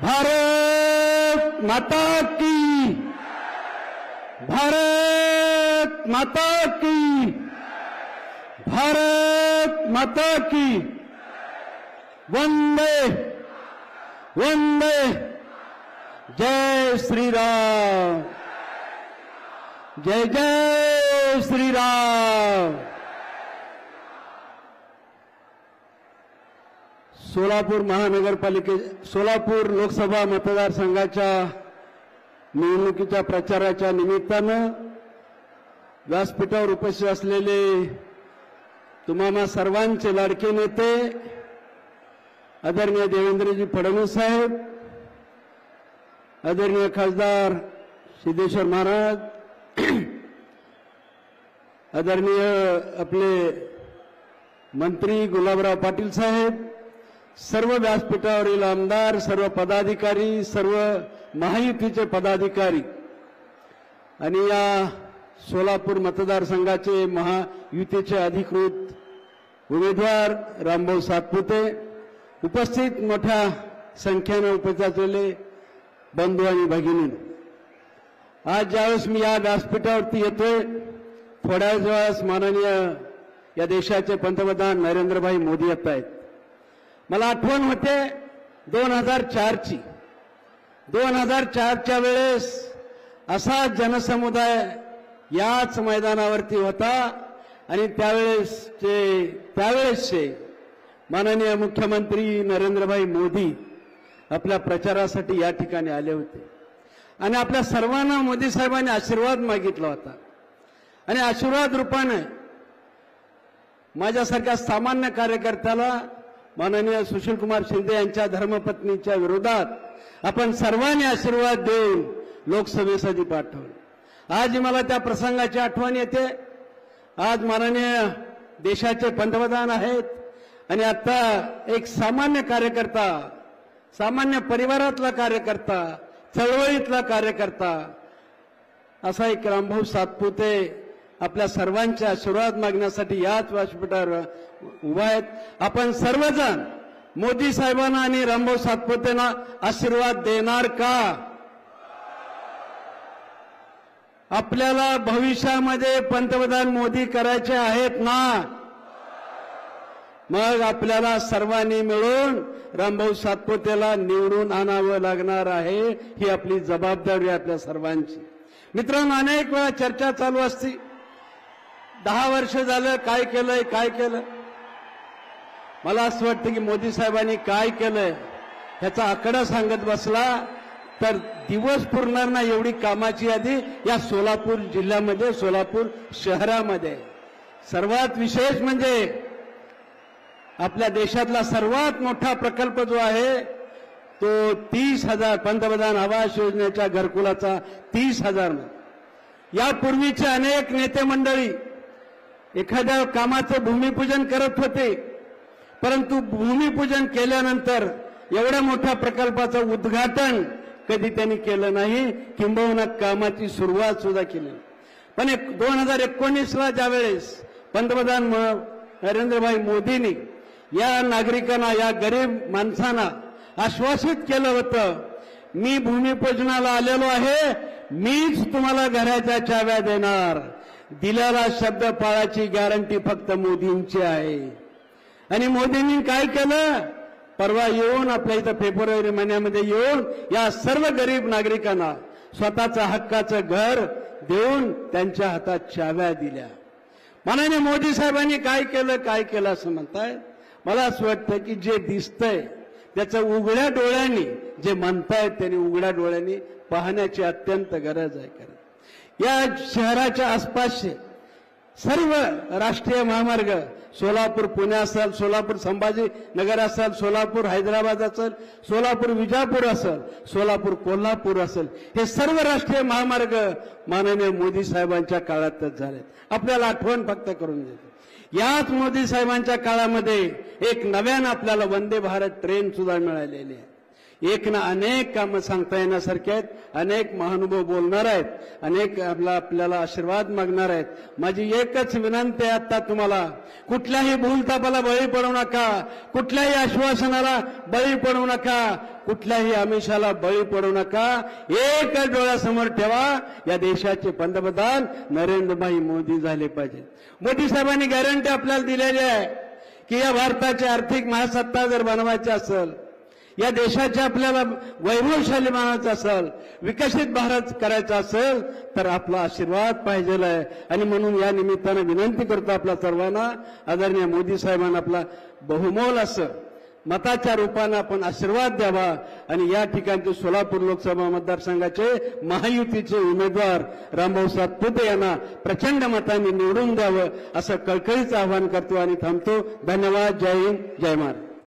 भारत माता की, भारत माता की, भारत माता की। वंदे वंदे, जय श्री राम, जय जय श्री राम। सोलापूर महानगरपालिके, सोलापूर लोकसभा मतदारसंघाच्या निवडणुकीच्या प्रचाराच्या निमित्तानं व्यासपीठावर उपस्थित असलेले तुम्हाला सर्वांचे लाडके नेते आदरणीय देवेंद्रजी फडणवीस साहेब, आदरणीय खासदार सिद्धेश्वर महाराज, आदरणीय आपले मंत्री गुलाबराव पाटील साहेब, सर्व व्यासपीठावरील आमदार, सर्व पदाधिकारी, सर्व महायुतीचे पदाधिकारी आणि या सोलापूर मतदारसंघाचे महायुतीचे अधिकृत उमेदवार रामभाऊ सातपुते, उपस्थित मोठ्या संख्येने उपस्थित असलेले बंधू आणि भगिनी, आज ज्यावेळेस मी या व्यासपीठावरती येतोय, थोड्या वेळास माननीय या देशाचे पंतप्रधान नरेंद्रभाई मोदी येत आहेत. मला आठवण होते 2004ची. 2004च्या वेळेस असा जनसमुदाय याच मैदानावरती होता आणि त्यावेळेसचे माननीय मुख्यमंत्री नरेंद्रभाई मोदी आपल्या प्रचारासाठी या ठिकाणी आले होते आणि आपल्या सर्वांना मोदी साहेबांनी आशीर्वाद मागितला होता आणि आशीर्वाद रूपाने माझ्यासारख्या सामान्य कार्यकर्त्याला माननीय सुशीलकुमार शिंदे यांच्या धर्मपत्नीच्या विरोधात आपण सर्वांनी आशीर्वाद देऊन लोकसभेसाठी पाठवले. आज मला त्या प्रसंगाची आठवण येते. आज माननीय देशाचे पंतप्रधान आहेत आणि आता एक सामान्य कार्यकर्ता, सामान्य परिवारातला कार्यकर्ता, चळवळीतला कार्यकर्ता असा एक रामभाऊ सातपुते आपल्या सर्वांचे आशीर्वाद मागण्यासाठी याच व्यासपीठावर उभा आहेत. आपण सर्वजण मोदी साहेबांना आणि रामभाऊ सातपुतेंना आशीर्वाद देणार का? आपल्याला भविष्यामध्ये पंतप्रधान मोदी करायचे आहेत ना? मग आपल्याला सर्वांनी मिळून रामभाऊ सातपुतेला निवडून आणावं लागणार आहे. ही आपली जबाबदारी आहे आपल्या सर्वांची. मित्रांनो, अनेक वेळा चर्चा चालू असते, 10 वर्ष झालं काय केलंय, काय केलं. मला असं वाटतं की मोदी साहेबांनी काय केलंय ह्याचा आकडा सांगत बसला तर दिवस पुरणार ना एवढी कामाची यादी या सोलापूर जिल्ह्यामध्ये, सोलापूर शहरामध्ये. सर्वात विशेष म्हणजे आपल्या देशातला सर्वात मोठा प्रकल्प जो आहे तो 30,000 पंतप्रधान आवास योजनेच्या घरकुलाचा 30,000. यापूर्वीचे अनेक नेते मंडळी एखाद्या कामाचं भूमिपूजन करत होते, परंतु भूमिपूजन केल्यानंतर एवढ्या मोठ्या प्रकल्पाचं उद्घाटन कधी त्यांनी केलं नाही, किंबहुना कामाची सुरुवात सुद्धा केली. पण 2019ला ज्यावेळेस पंतप्रधान नरेंद्रभाई मोदींनी या नागरिकांना, या गरीब माणसांना आश्वासित केलं होतं, मी भूमिपूजनाला आलेलो आहे, मीच तुम्हाला घराच्या चाव्या देणार. दिलेला शब्द पाळायची गॅरंटी फक्त मोदींची आहे. आणि मोदींनी काय केलं? परवा येऊन आपल्या इथं फेब्रुवारी महिन्यामध्ये येऊन या सर्व गरीब नागरिकांना स्वतःचं हक्काचं घर देऊन त्यांच्या हातात चाव्या दिल्या. माननीय मोदी साहेबांनी काय केलं, काय केलं असं म्हणताय. मला असं वाटतं की जे दिसतंय त्याचं उघड्या डोळ्यांनी, जे म्हणतायत त्यांनी उघड्या डोळ्यांनी पाहण्याची अत्यंत गरज आहे. या शहराच्या आसपासचे सर्व राष्ट्रीय महामार्ग, सोलापूर पुणे असेल, सोलापूर संभाजीनगर असेल, सोलापूर हैदराबाद असेल, सोलापूर विजापूर असेल, सोलापूर कोल्हापूर असेल, हे सर्व राष्ट्रीय महामार्ग माननीय मोदी साहेबांच्या काळातच झाले. आपल्याला आठवण फक्त करून देतो, याच मोदी साहेबांच्या काळामध्ये एक नव्यानं आपल्याला वंदे भारत ट्रेन सुद्धा मिळालेली आहे. एक ना अनेक कामं सांगता येण्यासारखे आहेत, अनेक महानुभाव बोलणार आहेत, अनेक आपल्याला आशीर्वाद मागणार आहेत. माझी एकच विनंती आहे आता तुम्हाला, कुठल्याही भूलथापाला बळी पडू नका, कुठल्याही आश्वासनाला बळी पडू नका, कुठल्याही आमिषाला बळी पडू नका. एकच डोळ्यासमोर ठेवा, या देशाचे पंतप्रधान नरेंद्रभाई मोदी झाले पाहिजे. मोदी साहेबांनी गॅरंटी आपल्याला दिलेली आहे की या भारताची आर्थिक महासत्ता जर बनवायची असेल, या देशाचे आपल्याला वैभवशाली बनायचं असेल, विकसित भारत करायचा असेल, तर आपला आशीर्वाद पाहिजेला आहे. आणि म्हणून या निमित्तानं विनंती करतो आपल्या सर्वांना, आदरणीय मोदी साहेबांना आपला बहुमोल असं मताच्या रूपानं आपण आशीर्वाद द्यावा आणि या ठिकाणचे सोलापूर लोकसभा मतदारसंघाचे महायुतीचे उमेदवार रामभाऊ सातपुते यांना प्रचंड मतांनी निवडून द्यावं असं कळकळीचं आवाहन करतो आणि थांबतो. धन्यवाद. जय हिंद, जय महाराष्ट्र.